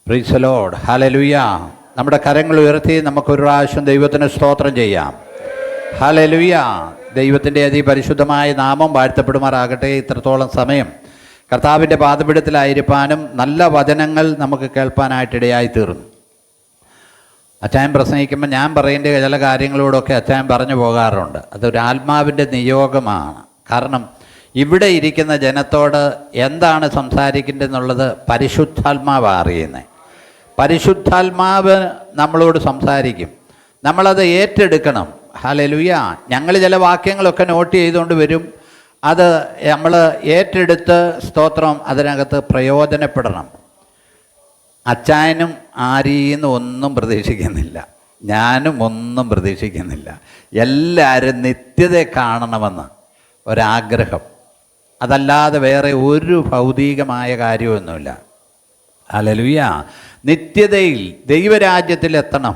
Praise the Lord. Hallelujah. നമ്മുടെ കരങ്ങൾ ഉയർത്തി നമുക്കൊരു പ്രാവശ്യം ദൈവത്തിന് സ്തോത്രം ചെയ്യാം. ഹല്ലേലൂയ. ദൈവത്തിൻ്റെ അതിപരിശുദ്ധമായ നാമം വാഴ്ത്തപ്പെടുമാറാകട്ടെ. ഇത്രത്തോളം സമയം കർത്താവിൻ്റെ പാദപീഠത്തിലായിരിക്കാനും നല്ല വചനങ്ങൾ നമുക്ക് കേൾപ്പാനായിട്ടിടയായി തീർന്നു. അച്ചായൻ പ്രസംഗിക്കുമ്പോൾ ഞാൻ പറയേണ്ട ചില കാര്യങ്ങളോടൊക്കെ അച്ചായൻ പറഞ്ഞു പോകാറുണ്ട്. അതൊരു ആത്മാവിൻ്റെ നിയോഗമാണ്. കാരണം ഇവിടെ ഇരിക്കുന്ന ജനത്തോട് എന്താണ് സംസാരിക്കേണ്ടതെന്നുള്ളത് പരിശുദ്ധാത്മാവ് അറിയുന്നത്. പരിശുദ്ധാത്മാവ് നമ്മളോട് സംസാരിക്കും, നമ്മളത് ഏറ്റെടുക്കണം. ഹല്ലേലൂയ. ഞങ്ങൾ ചില വാക്യങ്ങളൊക്കെ നോട്ട് ചെയ്തുകൊണ്ട് വരും, അത് നമ്മൾ ഏറ്റെടുത്ത് സ്തോത്രം അതിനകത്ത് പ്രയോജനപ്പെടണം. അച്ചായനും ആരീന്ന് ഒന്നും പ്രതീക്ഷിക്കുന്നില്ല, ഞാനും ഒന്നും പ്രതീക്ഷിക്കുന്നില്ല. എല്ലാവരും നിത്യതയെ കാണണമെന്ന് ഒരാഗ്രഹം, അതല്ലാതെ വേറെ ഒരു ഭൗതികമായ കാര്യമൊന്നുമില്ല. ഹല്ലേലൂയ. നിത്യതയിൽ ദൈവരാജ്യത്തിലെത്തണം.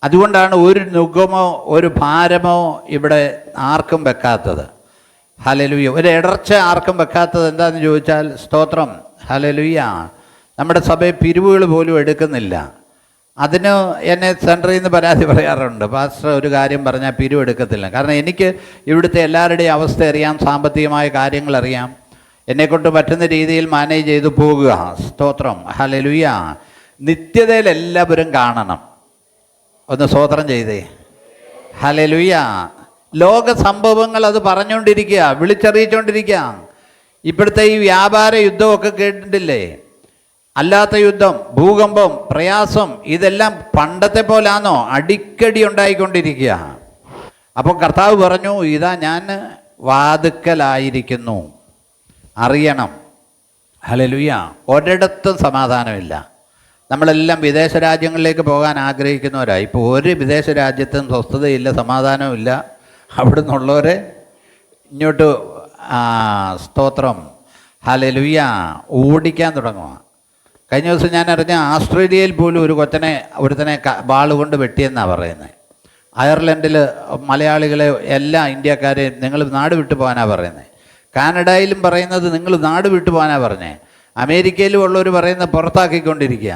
അതുകൊണ്ടാണ് ഒരു നുഖമോ ഒരു ഭാരമോ ഇവിടെ ആർക്കും വെക്കാത്തത്. ഹല്ലേലൂയ. ഒരു ഇടർച്ച ആർക്കും വെക്കാത്തത് എന്താണെന്ന് ചോദിച്ചാൽ സ്തോത്രം ഹല്ലേലൂയ. നമ്മുടെ സഭയിൽ പിരിവുകൾ പോലും എടുക്കുന്നില്ല. അതിന് എന്നെ സെൻറ്ററിൽ നിന്ന് പരാതി പറയാറുണ്ട്, പാസ്റ്റർ ഒരു കാര്യം പറഞ്ഞാൽ പിരിവെടുക്കത്തില്ല. കാരണം എനിക്ക് ഇവിടുത്തെ എല്ലാവരുടെയും അവസ്ഥ അറിയാം, സാമ്പത്തികമായ കാര്യങ്ങൾ അറിയാം, എന്നെക്കൊണ്ട് പറ്റുന്ന രീതിയിൽ മാനേജ് ചെയ്തു പോകുക. സ്തോത്രം ഹല്ലേലൂയ. നിത്യതയിൽ എല്ലാവരും കാണണം. ഒന്ന് സ്തോത്രം ചെയ്തേ. ഹല്ലേലൂയ. ലോക സംഭവങ്ങൾ അത് പറഞ്ഞുകൊണ്ടിരിക്കുക, വിളിച്ചറിയിച്ചുകൊണ്ടിരിക്കുക. ഇപ്പോഴത്തെ ഈ വ്യാപാര യുദ്ധമൊക്കെ കേട്ടിട്ടില്ലേ? അല്ലാത്ത യുദ്ധം, ഭൂകമ്പം, പ്രയാസം, ഇതെല്ലാം പണ്ടത്തെ പോലാണോ? അടിക്കടി ഉണ്ടായിക്കൊണ്ടിരിക്കുക. അപ്പോൾ കർത്താവ് പറഞ്ഞു, ഇതാ ഞാൻ വാതുക്കലായിരിക്കുന്നു, അറിയണം. ഹല്ലേലൂയ. ഒരിടത്തും സമാധാനമില്ല. നമ്മളെല്ലാം വിദേശ രാജ്യങ്ങളിലേക്ക് പോകാൻ ആഗ്രഹിക്കുന്നവരാണ്. ഇപ്പോൾ ഒരു വിദേശ രാജ്യത്തും സ്വസ്ഥതയില്ല, സമാധാനമില്ല. അവിടെ നിന്നുള്ളവരെ ഇങ്ങോട്ട് സ്തോത്രം ഹല്ലേലൂയ ഓടിക്കാൻ തുടങ്ങുക. കഴിഞ്ഞ ദിവസം ഞാൻ അറിഞ്ഞ ആസ്ട്രേലിയയിൽ പോലും ഒരുത്തനെ വാളുകൊണ്ട് വെട്ടിയെന്നാണ് പറയുന്നത്. അയർലൻഡിൽ മലയാളികളെ എല്ലാ ഇന്ത്യക്കാരെയും നിങ്ങൾ നാട് വിട്ടു പോകാനാണ് പറയുന്നത്. കാനഡയിലും പറയുന്നത് നിങ്ങൾ നാട് വിട്ടു പോകാനാണ് പറഞ്ഞത്. അമേരിക്കയിലും ഉള്ളവർ പറയുന്നത് പുറത്താക്കിക്കൊണ്ടിരിക്കുക.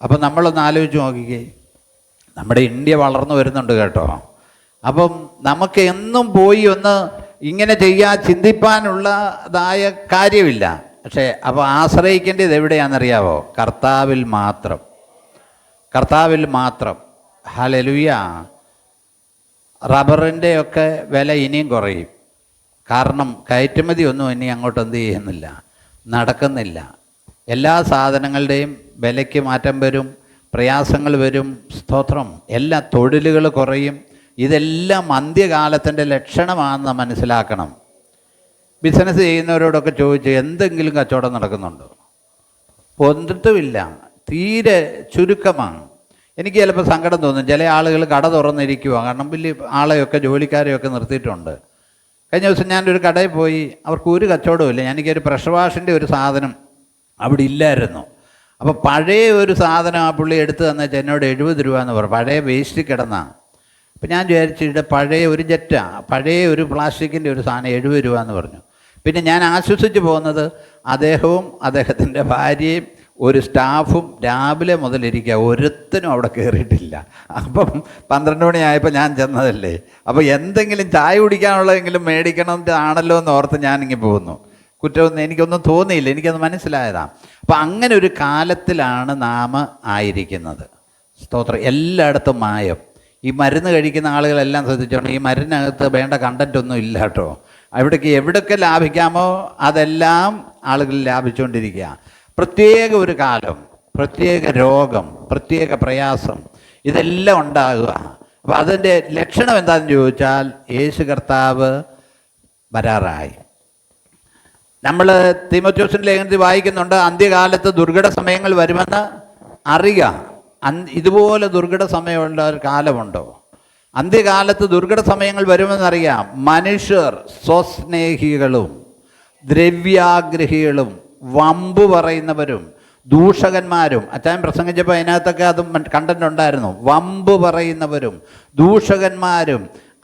അപ്പം നമ്മളൊന്ന് ആലോചിച്ച് നോക്കിക്കേ, നമ്മുടെ ഇന്ത്യ വളർന്നു വരുന്നുണ്ട് കേട്ടോ. അപ്പം നമുക്ക് എന്നും പോയി ഒന്ന് ഇങ്ങനെ ചെയ്യാൻ ചിന്തിപ്പാനുള്ളതായ കാര്യമില്ല. പക്ഷേ അപ്പോൾ ആശ്രയിക്കേണ്ടത് എവിടെയാണെന്നറിയാവോ? കർത്താവിൽ മാത്രം, കർത്താവിൽ മാത്രം. ഹല്ലേലൂയ. റബ്ബറിൻ്റെയൊക്കെ വില ഇനിയും കുറയും. കാരണം കയറ്റുമതി ഒന്നും ഇനി അങ്ങോട്ട് എന്ത് ചെയ്യുന്നില്ല, നടക്കുന്നില്ല. എല്ലാ സാധനങ്ങളുടെയും വിലയ്ക്ക് മാറ്റം വരും, പ്രയാസങ്ങൾ വരും. സ്തോത്രം. എല്ലാ തൊഴിലുകൾ കുറയും. ഇതെല്ലാം അന്ത്യകാലത്തിൻ്റെ ലക്ഷണമാണെന്ന് മനസ്സിലാക്കണം. ബിസിനസ് ചെയ്യുന്നവരോടൊക്കെ ചോദിച്ചു, എന്തെങ്കിലും കച്ചവടം നടക്കുന്നുണ്ടോ? ഒന്നിട്ടുമില്ല, തീരെ ചുരുക്കമാണ്. എനിക്ക് ചിലപ്പോൾ സങ്കടം തോന്നും. ചില ആളുകൾ കട തുറന്നിരിക്കുക, കാരണം വലിയ ആളെയൊക്കെ ജോലിക്കാരെയൊക്കെ നിർത്തിയിട്ടുണ്ട്. കഴിഞ്ഞ ദിവസം ഞാനൊരു കടയിൽ പോയി, അവർക്ക് ഒരു കച്ചവടവും ഇല്ല. എനിക്കൊരു പ്രഷർ വാഷിൻ്റെ ഒരു സാധനം അവിടെ ഇല്ലായിരുന്നു. അപ്പോൾ പഴയ ഒരു സാധനം ആ പുള്ളി എടുത്ത് തന്നെച്ചാൽ എന്നോട് 70 രൂപ എന്ന് പറഞ്ഞു. പഴയ വേസ്റ്റ് കിടന്നാണ്. അപ്പോൾ ഞാൻ വിചാരിച്ചിട്ട് പഴയ ഒരു ജെറ്റാണ്, പഴയ ഒരു പ്ലാസ്റ്റിക്കിൻ്റെ ഒരു സാധനം 70 രൂപ എന്ന് പറഞ്ഞു. പിന്നെ ഞാൻ ആശ്വസിച്ച് പോകുന്നത് അദ്ദേഹവും അദ്ദേഹത്തിൻ്റെ ഭാര്യയും ഒരു സ്റ്റാഫും രാവിലെ മുതലിരിക്കുക, ഒരുത്തനും അവിടെ കയറിയിട്ടില്ല. അപ്പം 12 മണിയായപ്പോൾ ഞാൻ ചെന്നതല്ലേ, അപ്പോൾ എന്തെങ്കിലും ചായ കുടിക്കാനുള്ളതെങ്കിലും മേടിക്കണമെന്നാണല്ലോ എന്ന് ഓർത്ത് ഞാനിങ്ങനെ പോകുന്നു. കുറ്റമൊന്നും എനിക്കൊന്നും തോന്നിയില്ല, എനിക്കത് മനസ്സിലായതാണ്. അപ്പം അങ്ങനെ ഒരു കാലത്തിലാണ് നാം ആയിരിക്കുന്നത്. സ്തോത്രം. എല്ലായിടത്തും മായം. ഈ മരുന്ന് കഴിക്കുന്ന ആളുകളെല്ലാം ശ്രദ്ധിച്ചോണം, ഈ മരുന്നിനകത്ത് വേണ്ട കണ്ടൻ്റ് ഒന്നും ഇല്ല കേട്ടോ. എവിടെയൊക്കെ ലാഭിക്കാമോ അതെല്ലാം ആളുകൾ ലാഭിച്ചുകൊണ്ടിരിക്കുക. പ്രത്യേക ഒരു കാലം, പ്രത്യേക രോഗം, പ്രത്യേക പ്രയാസം, ഇതെല്ലാം ഉണ്ടാകുക. അപ്പോൾ അതിൻ്റെ ലക്ഷണം എന്താണെന്ന് ചോദിച്ചാൽ യേശു കർത്താവ് വരാറായി. നമ്മൾ തീമോഥെയോസിൻ്റെ ലേഖനത്തിൽ വായിക്കുന്നുണ്ട്, അന്ത്യകാലത്ത് ദുർഘട സമയങ്ങൾ വരുമെന്ന് അറിയുക. ഇതുപോലെ ദുർഘട സമയമുള്ള ഒരു കാലമുണ്ടോ? അന്ത്യകാലത്ത് ദുർഘട സമയങ്ങൾ വരുമെന്നറിയാം. മനുഷ്യർ സ്വസ്നേഹികളും ദ്രവ്യാഗ്രഹികളും വമ്പ് പറയുന്നവരും ദൂഷകന്മാരും. അച്ചായൻ പ്രസംഗിച്ചപ്പോൾ അതിനകത്തൊക്കെ അതും കണ്ടന്റ് ഉണ്ടായിരുന്നു. വമ്പ് പറയുന്നവരും ദൂഷകന്മാരും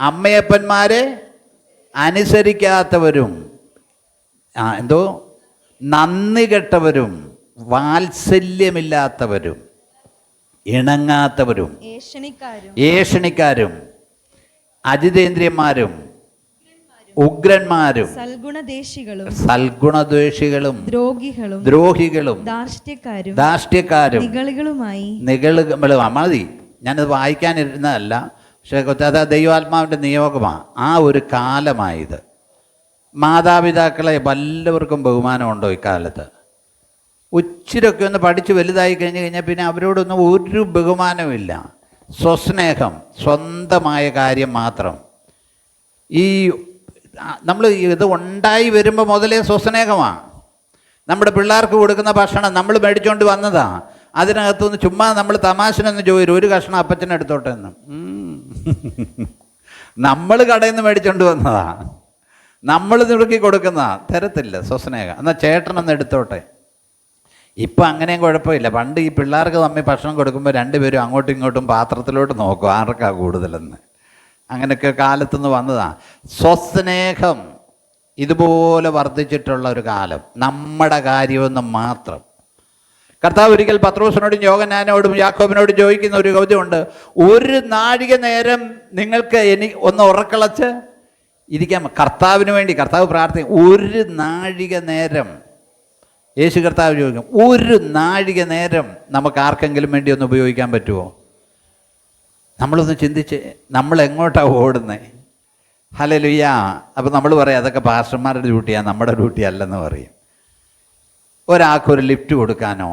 അമ്മയപ്പന്മാരെ അനുസരിക്കാത്തവരും നന്ദി കെട്ടവരും വാത്സല്യമില്ലാത്തവരും ഇണങ്ങാത്തവരും ഏഷണിക്കാരും അജിതേന്ദ്രിയന്മാരും ഉഗ്രന്മാരും സൽഗുണദ്വേഷികളും ദ്രോഹികളും ധാർഷ്ട്യക്കാരും നിഗളുകളും മതി. ഞാനത് വായിക്കാനിരുന്നതല്ല, പക്ഷേ അത് ദൈവാത്മാവിൻ്റെ നിയോഗമാണ്. ആ ഒരു കാലമായത്. മാതാപിതാക്കളെ വല്ലവർക്കും ബഹുമാനമുണ്ടോ ഇക്കാലത്ത്? ഉച്ചിരൊക്കെ ഒന്ന് പഠിച്ച് വലുതായി കഴിഞ്ഞാൽ പിന്നെ അവരോടൊന്നും ഒരു ബഹുമാനമില്ല. സ്വസ്നേഹം, സ്വന്തമായ കാര്യം മാത്രം. ഈ നമ്മൾ ഇത് ഉണ്ടായി വരുമ്പോൾ മുതലേ സ്വസ്നേഹമാണ്. നമ്മുടെ പിള്ളേർക്ക് കൊടുക്കുന്ന ഭക്ഷണം നമ്മൾ മേടിച്ചുകൊണ്ട് വന്നതാണ്. അതിനകത്തുനിന്ന് ചുമ്മാ നമ്മൾ തമാശനൊന്ന് ചോദിച്ചു, ഒരു കഷ്ണം അപ്പച്ചനെടുത്തോട്ടെ എന്ന്. നമ്മൾ കടയിൽ നിന്ന് മേടിച്ചുകൊണ്ട് വന്നതാ, നമ്മൾ നുറുക്കി കൊടുക്കുന്നതാ. തരത്തില്ല സ്വസ്നേഹം. എന്നാൽ ചേട്ടനൊന്ന് എടുത്തോട്ടെ. ഇപ്പം അങ്ങനെയും കുഴപ്പമില്ല. പണ്ട് ഈ പിള്ളേർക്ക് തമ്മിൽ ഭക്ഷണം കൊടുക്കുമ്പോൾ രണ്ടുപേരും അങ്ങോട്ടും ഇങ്ങോട്ടും പാത്രത്തിലോട്ട് നോക്കും, ആർക്കാ കൂടുതലെന്ന്. അങ്ങനെയൊക്കെ കാലത്തുനിന്ന് വന്നതാണ്. സ്വസ്നേഹം ഇതുപോലെ വർദ്ധിച്ചിട്ടുള്ള ഒരു കാലം. നമ്മുടെ കാര്യമൊന്നും മാത്രം. കർത്താവ് ഒരിക്കൽ പത്രോസിനോടും യോഹന്നാനോടും യാക്കോബിനോടും ചോദിക്കുന്ന ഒരു ചോദ്യമുണ്ട്. ഒരു നാഴിക നേരം നിങ്ങൾക്ക് ഒന്ന് ഉറക്കളച്ച് ഇരിക്കാം. കർത്താവിന് വേണ്ടി കർത്താവ് പ്രാർത്ഥിക്കും. ഒരു നാഴിക നേരം യേശു കർത്താവ് ചോദിക്കും, ഒരു നാഴിക നേരം നമുക്ക് ആർക്കെങ്കിലും വേണ്ടി ഒന്ന് ഉപയോഗിക്കാൻ പറ്റുമോ? നമ്മളൊന്ന് ചിന്തിച്ച്, നമ്മൾ എങ്ങോട്ടാണ് ഓടുന്നത്? ഹല്ലേലൂയ. അപ്പോൾ നമ്മൾ പറയും അതൊക്കെ പാസ്റ്റർമാരുടെ ഡ്യൂട്ടിയാണ്, നമ്മുടെ ഡ്യൂട്ടി അല്ലെന്ന് പറയും. ഒരാൾക്കൊരു ലിഫ്റ്റ് കൊടുക്കാനോ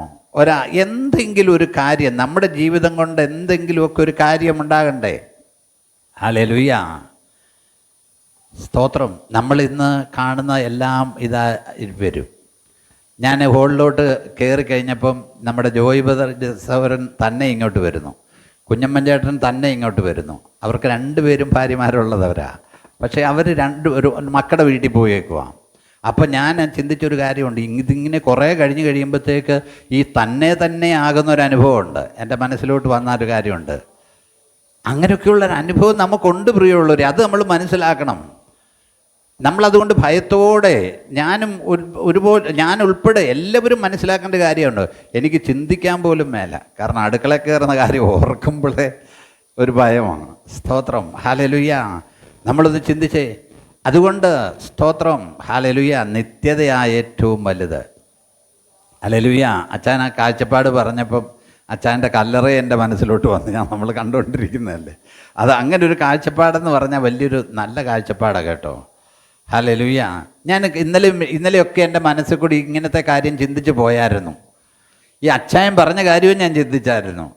എന്തെങ്കിലും ഒരു കാര്യം, നമ്മുടെ ജീവിതം കൊണ്ട് എന്തെങ്കിലുമൊക്കെ ഒരു കാര്യമുണ്ടാകണ്ടേ? ഹല്ലേലൂയ, സ്തോത്രം. നമ്മളിന്ന് കാണുന്ന എല്ലാം ഇതാ വരും. ഞാൻ ഹോളിലോട്ട് കയറി കഴിഞ്ഞപ്പം നമ്മുടെ ജോയ് ബദർ സഹോദരൻ തന്നെ ഇങ്ങോട്ട് വരുന്നു, കുഞ്ഞമ്മൻ ചേട്ടൻ തന്നെ ഇങ്ങോട്ട് വരുന്നു. അവർക്ക് രണ്ടുപേരും ഭാര്യമാരുള്ളതവരാ. പക്ഷേ അവർ ഒരു മക്കളുടെ വീട്ടിൽ പോയേക്കുവാ. അപ്പം ഞാൻ ചിന്തിച്ചൊരു കാര്യമുണ്ട്. ഇതിങ്ങനെ കുറേ കഴിഞ്ഞ് കഴിയുമ്പോഴത്തേക്ക് ഈ തന്നെ ആകുന്നൊരനുഭവമുണ്ട്. എൻ്റെ മനസ്സിലോട്ട് വന്ന ഒരു കാര്യമുണ്ട്. അങ്ങനെയൊക്കെയുള്ളൊരു അനുഭവം നമുക്കുണ്ട് പ്രിയമുള്ളവർ. അത് നമ്മൾ മനസ്സിലാക്കണം. നമ്മളതുകൊണ്ട് ഭയത്തോടെ ഞാൻ ഉൾപ്പെടെ എല്ലാവരും മനസ്സിലാക്കേണ്ട കാര്യമുണ്ട്. എനിക്ക് ചിന്തിക്കാൻ പോലും മേല. കാരണം അടുക്കളയിൽ കയറുന്ന കാര്യം ഓർക്കുമ്പോഴേ ഒരു ഭയമാണ്. സ്തോത്രം, ഹല്ലേലൂയ. നമ്മളൊന്ന് ചിന്തിച്ചേ. അതുകൊണ്ട് സ്തോത്രം, ഹല്ലേലൂയ. നിത്യതയായ ഏറ്റവും വലുത്. ഹല്ലേലൂയ. അച്ഛൻ ആ കാഴ്ചപ്പാട് പറഞ്ഞപ്പം അച്ഛൻ്റെ കല്ലറ എൻ്റെ മനസ്സിലോട്ട് വന്ന് നമ്മൾ കണ്ടുകൊണ്ടിരിക്കുന്നതല്ലേ. അത് അങ്ങനെ ഒരു കാഴ്ചപ്പാടെന്ന് പറഞ്ഞാൽ വലിയൊരു നല്ല കാഴ്ചപ്പാടാണ് കേട്ടോ. ഹല്ലേലൂയ. ഞാൻ ഇന്നലെയൊക്കെ എൻ്റെ മനസ്സിൽ കൂടി ഇങ്ങനത്തെ കാര്യം ചിന്തിച്ച് പോയായിരുന്നു. ഈ അച്ചായൻ പറഞ്ഞ കാര്യവും ഞാൻ ചിന്തിച്ചായിരുന്നു.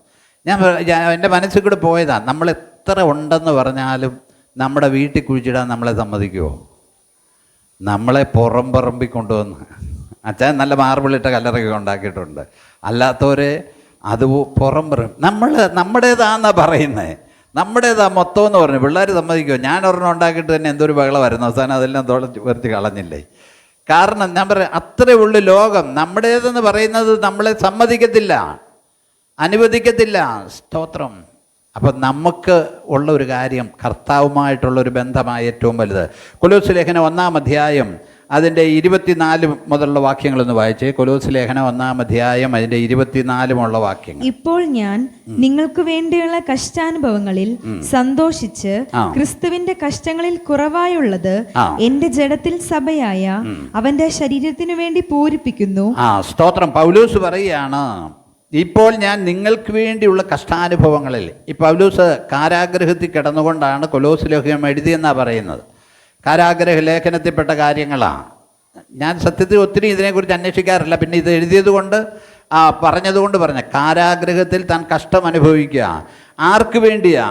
എൻ്റെ മനസ്സിൽ കൂടെ പോയതാണ്. നമ്മൾ എത്ര ഉണ്ടെന്ന് പറഞ്ഞാലും നമ്മുടെ വീട്ടിൽ കുഴിച്ചിടാൻ നമ്മളെ സമ്മതിക്കുമോ? നമ്മളെ പറമ്പി കൊണ്ടുവന്ന് അച്ചായൻ നല്ല മാർബിളിട്ട കല്ലറയൊക്കെ ഉണ്ടാക്കിയിട്ടുണ്ട്. അല്ലാത്തവരെ അത് നമ്മുടേതാണെന്നാണ് പറയുന്നത്. നമ്മുടേതാ മൊത്തം എന്ന് പറഞ്ഞു. പിള്ളേർ സമ്മതിക്കുമോ? ഞാൻ ഒരെണ്ണം ഉണ്ടാക്കിയിട്ട് തന്നെ എന്തൊരു ബഹളം വരുന്നു. അവസാനം അതെല്ലാം വെറുതെ കളഞ്ഞില്ലേ. കാരണം ഞാൻ പറയാം, അത്രേ ഉള്ളു ലോകം. നമ്മുടേതെന്ന് പറയുന്നത് നമ്മളെ സമ്മതിക്കത്തില്ല, അനുവദിക്കത്തില്ല. സ്തോത്രം. അപ്പം നമുക്ക് ഉള്ള ഒരു കാര്യം കർത്താവുമായിട്ടുള്ളൊരു ബന്ധമായ ഏറ്റവും വലുത്. കൊലോസ്യ ലേഖനം 1-ാം അധ്യായം അതിൻ്റെ 24 മുതലുള്ള വാക്യങ്ങളൊന്ന് വായിച്ചേ. കൊലോസ്യ ലേഖനം 1-ാം അധ്യായം അതിൻ്റെ 24 വാക്യങ്ങൾ. ഇപ്പോൾ ഞാൻ നിങ്ങൾക്ക് വേണ്ടിയുള്ള കഷ്ടാനുഭവങ്ങളിൽ സന്തോഷിച്ച് ക്രിസ്തുവിന്റെ കഷ്ടങ്ങളിൽ കുറവായുള്ളത് എന്റെ ജഡത്തിൽ സഭയായ അവന്റെ ശരീരത്തിനു വേണ്ടി പൂരിപ്പിക്കുന്നു. സ്തോത്രം. പൗലോസ് പറയുകയാണ്, ഇപ്പോൾ ഞാൻ നിങ്ങൾക്ക് വേണ്ടിയുള്ള കഷ്ടാനുഭവങ്ങളിൽ. ഈ പൗലോസ് കാരാഗ്രഹത്തിൽ കിടന്നുകൊണ്ടാണ് കൊലോസ്യ ലേഖനം എഴുതിയെന്നാണ് പറയുന്നത്. കാരാഗ്രഹ ലേഖനത്തിൽപ്പെട്ട കാര്യങ്ങളാണ്. ഞാൻ സത്യത്തിൽ ഒത്തിരി ഇതിനെക്കുറിച്ച് അന്വേഷിക്കാറില്ല. പിന്നെ ഇത് എഴുതിയത് കൊണ്ട് പറഞ്ഞതുകൊണ്ട് കാരാഗ്രഹത്തിൽ താൻ കഷ്ടം അനുഭവിക്കുക. ആർക്ക് വേണ്ടിയാ?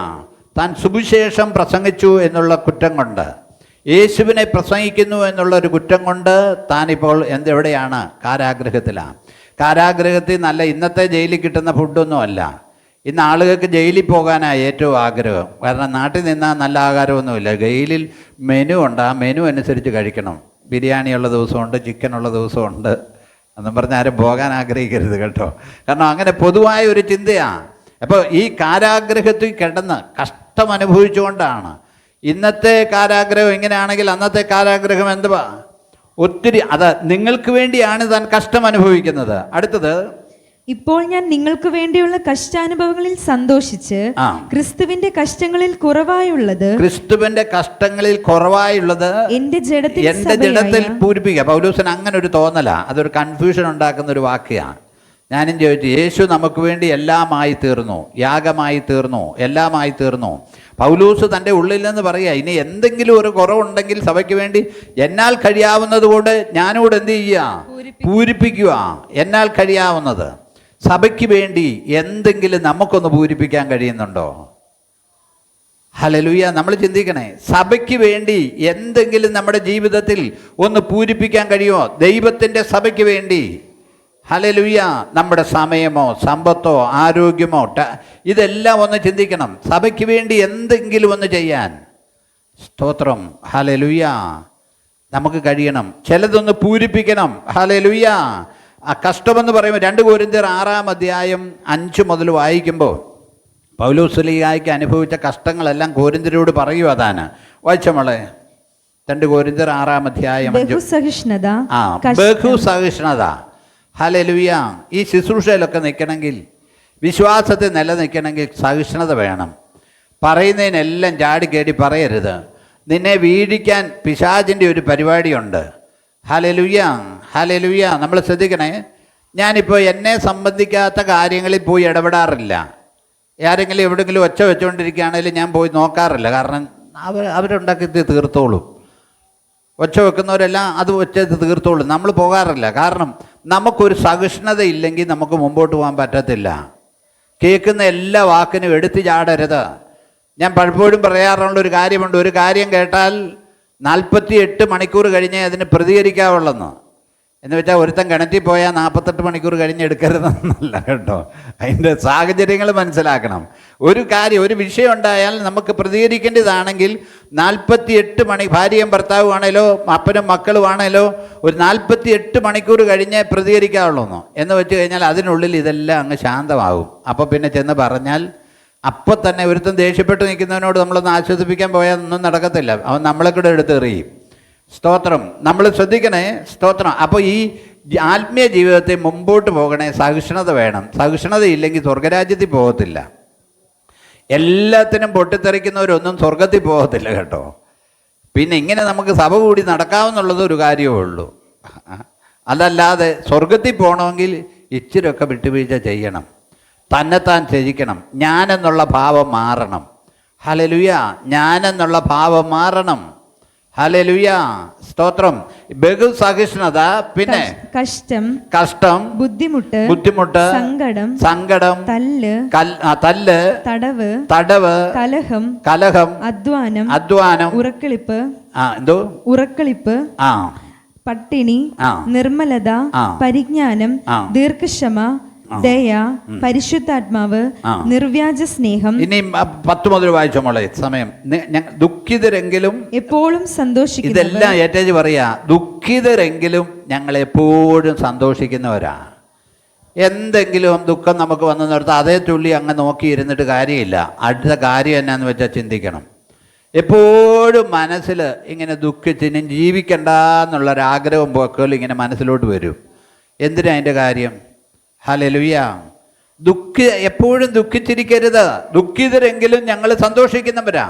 താൻ സുവിശേഷം പ്രസംഗിച്ചു എന്നുള്ള കുറ്റം കൊണ്ട്, യേശുവിനെ പ്രസംഗിക്കുന്നു എന്നുള്ളൊരു കുറ്റം കൊണ്ട് താനിപ്പോൾ എവിടെയാണ്? കാരാഗ്രഹത്തിലാണ്. കാരാഗ്രഹത്തിൽ നല്ല ഇന്നത്തെ ജയിലിൽ കിട്ടുന്ന ഫുഡൊന്നും അല്ല. ഇന്ന് ആളുകൾക്ക് ജയിലിൽ പോകാനാണ് ഏറ്റവും ആഗ്രഹം. കാരണം നാട്ടിൽ നിന്നാൽ നല്ല ആഹാരമൊന്നുമില്ല. ജയിലിൽ മെനു ഉണ്ട്, ആ മെനു അനുസരിച്ച് കഴിക്കണം. ബിരിയാണിയുള്ള ദിവസമുണ്ട്, ചിക്കനുള്ള ദിവസമുണ്ട്. എന്നും പറഞ്ഞ് ആരും പോകാൻ ആഗ്രഹിക്കരുത് കേട്ടോ. കാരണം അങ്ങനെ പൊതുവായ ഒരു ചിന്തയാണ്. അപ്പോൾ ഈ കാരാഗ്രഹത്തിൽ കിടന്ന് കഷ്ടം അനുഭവിച്ചുകൊണ്ടാണ്. ഇന്നത്തെ കാരാഗ്രഹം ഇങ്ങനെയാണെങ്കിൽ അന്നത്തെ കാരാഗ്രഹം എന്തുവാ? ഒത്തിരി അത് നിങ്ങൾക്ക് വേണ്ടിയാണ് താൻ കഷ്ടം അനുഭവിക്കുന്നത്. അടുത്തത്, ഇപ്പോൾ ഞാൻ നിങ്ങൾക്ക് വേണ്ടിയുള്ള കഷ്ടാനുഭവങ്ങളിൽ സന്തോഷിച്ച് ക്രിസ്തുവിന്റെ കഷ്ടങ്ങളിൽ കുറവായുള്ളത് എന്റെ ജഡത്തിൽ പൂരിപ്പിക്കുക. പൗലോസിന് അങ്ങനെ ഒരു തോന്നല, അതൊരു കൺഫ്യൂഷൻ ഉണ്ടാക്കുന്ന ഒരു വാക്യാണ്. ഞാനും ചോദിച്ചു, യേശു നമുക്ക് വേണ്ടി എല്ലാമായി തീർന്നു, യാഗമായി തീർന്നു, എല്ലാമായി തീർന്നു. പൗലൂസ് തൻ്റെ ഉള്ളിൽ നിന്ന് പറയുക, ഇനി എന്തെങ്കിലും ഒരു കുറവുണ്ടെങ്കിൽ സഭയ്ക്ക് വേണ്ടി എന്നാൽ കഴിയാവുന്നത് കൊണ്ട് ഞാനോട് എന്ത് ചെയ്യുക? പൂരിപ്പിക്കുക. എന്നാൽ കഴിയാവുന്നത്. സഭയ്ക്ക് വേണ്ടി എന്തെങ്കിലും നമുക്കൊന്ന് പൂരിപ്പിക്കാൻ കഴിയുന്നുണ്ടോ? ഹല്ലേലൂയ. നമ്മൾ ചിന്തിക്കണേ, സഭയ്ക്ക് വേണ്ടി എന്തെങ്കിലും നമ്മുടെ ജീവിതത്തിൽ ഒന്ന് പൂരിപ്പിക്കാൻ കഴിയുമോ? ദൈവത്തിൻ്റെ സഭയ്ക്ക് വേണ്ടി. ഹല്ലേലൂയ. നമ്മുടെ സമയമോ സമ്പത്തോ ആരോഗ്യമോ ഇതെല്ലാം ഒന്ന് ചിന്തിക്കണം. സഭയ്ക്ക് വേണ്ടി എന്തെങ്കിലും ഒന്ന് ചെയ്യാൻ. സ്തോത്രം. ഹല്ലേലൂയ. നമുക്ക് കഴിയണം. ചിലതൊന്ന് പൂരിപ്പിക്കണം. ഹല്ലേലൂയ. ആ കഷ്ടമെന്ന് പറയുമ്പോൾ 2 കൊരിന്ത്യർ 6-ാം അധ്യായം 5 മുതൽ വായിക്കുമ്പോൾ പൗലോസ്ലീഹായ്ക്ക് അനുഭവിച്ച കഷ്ടങ്ങളെല്ലാം കൊരിന്ത്യരോട് പറയുക. അതാണ് വായിച്ചമോളെ. 2 കൊരിന്ത്യർ 6-ാം അധ്യായം. ബഹുസഹിഷ്ണുത. ഹല്ലേലൂയ. ഈ ശുശ്രൂഷയിലൊക്കെ നിൽക്കണമെങ്കിൽ, വിശ്വാസത്തിൽ നിലനിൽക്കണമെങ്കിൽ സഹിഷ്ണുത വേണം. പറയുന്നതിനെല്ലാം ചാടിക്കേടി പറയരുത്. നിന്നെ വീഴിക്കാൻ പിശാചിൻ്റെ ഒരു പരിപാടിയുണ്ട്. ഹല്ലേലൂയ. ഹല്ലേലൂയ. നമ്മൾ ശ്രദ്ധിക്കണേ. ഞാനിപ്പോൾ എന്നെ സംബന്ധിക്കാത്ത കാര്യങ്ങളിൽ പോയി ഇടപെടാറില്ല. ആരെങ്കിലും എവിടെയെങ്കിലും ഒച്ച വെച്ചുകൊണ്ടിരിക്കുകയാണെങ്കിലും ഞാൻ പോയി നോക്കാറില്ല. കാരണം അവരുണ്ടാക്കി തീർത്തോളും. ഒച്ച വെക്കുന്നവരെല്ലാം അത് ഒച്ച തീർത്തോളും. നമ്മൾ പോകാറില്ല. കാരണം നമുക്കൊരു സഹിഷ്ണുത ഇല്ലെങ്കിൽ നമുക്ക് മുമ്പോട്ട് പോകാൻ പറ്റത്തില്ല. കേൾക്കുന്ന എല്ലാ വാക്കിനും എടുത്തു ചാടരുത്. ഞാൻ പലപ്പോഴും പറയാറുള്ളൊരു കാര്യമുണ്ട്, ഒരു കാര്യം കേട്ടാൽ 48 മണിക്കൂർ കഴിഞ്ഞേ അതിന് പ്രതികരിക്കാവുള്ളെന്ന്. എന്ന് വെച്ചാൽ ഒരുത്തൻ കിണറ്റിൽ പോയാൽ 48 മണിക്കൂർ കഴിഞ്ഞ് എടുക്കരുതെന്നല്ല കേട്ടോ. അതിൻ്റെ സാഹചര്യങ്ങൾ മനസ്സിലാക്കണം. ഒരു കാര്യം, ഒരു വിഷയം ഉണ്ടായാൽ നമുക്ക് പ്രതികരിക്കേണ്ടതാണെങ്കിൽ 48 മണി, ഭാര്യയും ഭർത്താവുമാണേലോ അപ്പനും മക്കളുമാണേലോ ഒരു 48 മണിക്കൂർ കഴിഞ്ഞേ പ്രതികരിക്കാവുള്ളൂ എന്ന് വെച്ച് കഴിഞ്ഞാൽ അതിനുള്ളിൽ ഇതെല്ലാം അങ്ങ് ശാന്തമാകും. അപ്പോൾ പിന്നെ ചെന്ന് പറഞ്ഞാൽ അപ്പോൾ തന്നെ ഒരുത്തൻ ദേഷ്യപ്പെട്ട് നിൽക്കുന്നവനോട് നമ്മളൊന്ന് ആശ്വസിപ്പിക്കാൻ പോയാൽ ഒന്നും നടക്കത്തില്ല. അവൻ നമ്മളെ കൂടെ എടുത്തെറിയും. സ്തോത്രം. നമ്മൾ ശ്രദ്ധിക്കണേ. സ്തോത്രം. അപ്പോൾ ഈ ആത്മീയ ജീവിതത്തെ മുമ്പോട്ട് പോകണേ, സഹിഷ്ണുത വേണം. സഹിഷ്ണുത ഇല്ലെങ്കിൽ സ്വർഗരാജ്യത്തിൽ പോകത്തില്ല. എല്ലാത്തിനും പൊട്ടിത്തെറിക്കുന്നവരൊന്നും സ്വർഗത്തിൽ പോകത്തില്ല കേട്ടോ. പിന്നെ ഇങ്ങനെ നമുക്ക് സഭ കൂടി നടക്കാമെന്നുള്ളത് ഒരു കാര്യമേ ഉള്ളൂ. അതല്ലാതെ സ്വർഗത്തിൽ പോകണമെങ്കിൽ ഇച്ചിരൊക്കെ വിട്ടുവീഴ്ച ചെയ്യണം. തന്നെത്താൻ ത്യജിക്കണം. ഞാനെന്നുള്ള ഭാവം മാറണം. ഹല്ലേലൂയ. ഞാനെന്നുള്ള ഭാവം മാറണം. ഹല്ലേലൂയ. സ്തോത്രം. ബഹുസഹിഷ്ണുത, പിന്നെ കഷ്ടം, ബുദ്ധിമുട്ട്, സങ്കടം, തല്ല്, തടവ്, കലഹം, അധ്വാനം, ഉറക്കളിപ്പ്, പട്ടിണി, നിർമ്മലത, പരിജ്ഞാനം, ദീർഘക്ഷമ, ദയ, പരിശുദ്ധാത്മാവ്, നിർവ്യാജ സ്നേഹം. ഇനി 10 മുതൽ വായിച്ചോ മോളെ. സമയം. ദുഃഖിതരെങ്കിലും എപ്പോഴും സന്തോഷിക്കും. ഇതെല്ലാം ഏറ്റേജ് പറയാ. ദുഃഖിതരെങ്കിലും ഞങ്ങൾ എപ്പോഴും സന്തോഷിക്കുന്നവരാ. എന്തെങ്കിലും ദുഃഖം നമുക്ക് വന്നു നിർത്താം, അതേ തുള്ളി അങ്ങ് നോക്കിയിരുന്നിട്ട് കാര്യമില്ല. അടുത്ത കാര്യം എന്നാന്ന് വെച്ചാൽ ചിന്തിക്കണം. എപ്പോഴും മനസ്സിൽ ഇങ്ങനെ ദുഃഖിച്ചിനും ജീവിക്കണ്ട എന്നുള്ളൊരാഗ്രഹം പോക്കോലും ഇങ്ങനെ മനസ്സിലോട്ട് വരും. എന്തിനാ അതിൻ്റെ കാര്യം? ഹല്ലേലൂയ. എപ്പോഴും ദുഃഖിച്ചിരിക്കരുത്. ദുഃഖിതരെങ്കിലും ഞങ്ങൾ സന്തോഷിക്കുന്നവരാ.